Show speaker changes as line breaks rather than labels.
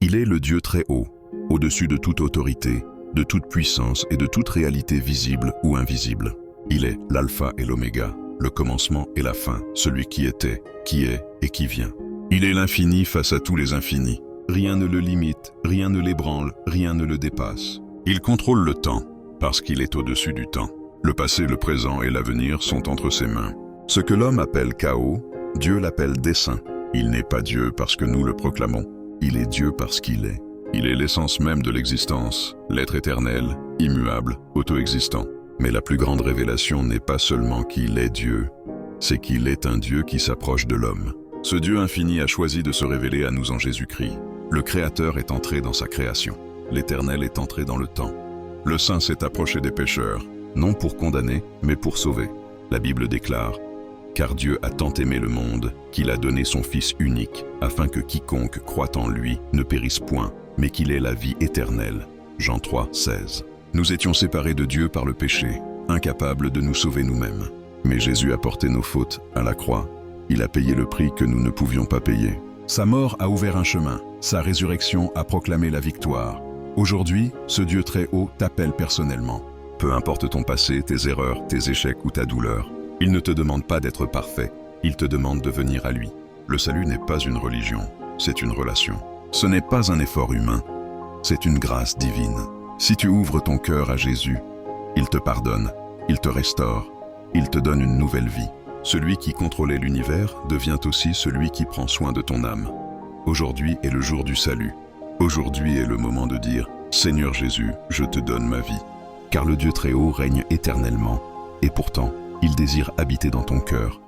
Il est le Dieu très haut, au-dessus de toute autorité, de toute puissance et de toute réalité visible ou invisible. Il est l'alpha et l'oméga, le commencement et la fin, celui qui était, qui est et qui vient. Il est l'infini face à tous les infinis. Rien ne le limite, rien ne l'ébranle, rien ne le dépasse. Il contrôle le temps, parce qu'il est au-dessus du temps. Le passé, le présent et l'avenir sont entre ses mains. Ce que l'homme appelle chaos, Dieu l'appelle dessein. Il n'est pas Dieu parce que nous le proclamons. Il est Dieu parce qu'il est. Il est l'essence même de l'existence, l'être éternel, immuable, auto-existant. Mais la plus grande révélation n'est pas seulement qu'il est Dieu, c'est qu'il est un Dieu qui s'approche de l'homme. Ce Dieu infini a choisi de se révéler à nous en Jésus-Christ. Le Créateur est entré dans sa création. L'Éternel est entré dans le temps. Le Saint s'est approché des pécheurs, non pour condamner, mais pour sauver. La Bible déclare « Car Dieu a tant aimé le monde qu'il a donné son Fils unique, afin que quiconque croit en lui ne périsse point, mais qu'il ait la vie éternelle. » Jean 3, 16. Nous étions séparés de Dieu par le péché, incapables de nous sauver nous-mêmes. Mais Jésus a porté nos fautes à la croix. Il a payé le prix que nous ne pouvions pas payer. Sa mort a ouvert un chemin, sa résurrection a proclamé la victoire. Aujourd'hui, ce Dieu très haut t'appelle personnellement. Peu importe ton passé, tes erreurs, tes échecs ou ta douleur, il ne te demande pas d'être parfait, il te demande de venir à lui. Le salut n'est pas une religion, c'est une relation. Ce n'est pas un effort humain, c'est une grâce divine. Si tu ouvres ton cœur à Jésus, il te pardonne, il te restaure, il te donne une nouvelle vie. Celui qui contrôlait l'univers devient aussi celui qui prend soin de ton âme. Aujourd'hui est le jour du salut. Aujourd'hui est le moment de dire « Seigneur Jésus, je te donne ma vie ». Car le Dieu très haut règne éternellement, et pourtant, il désire habiter dans ton cœur.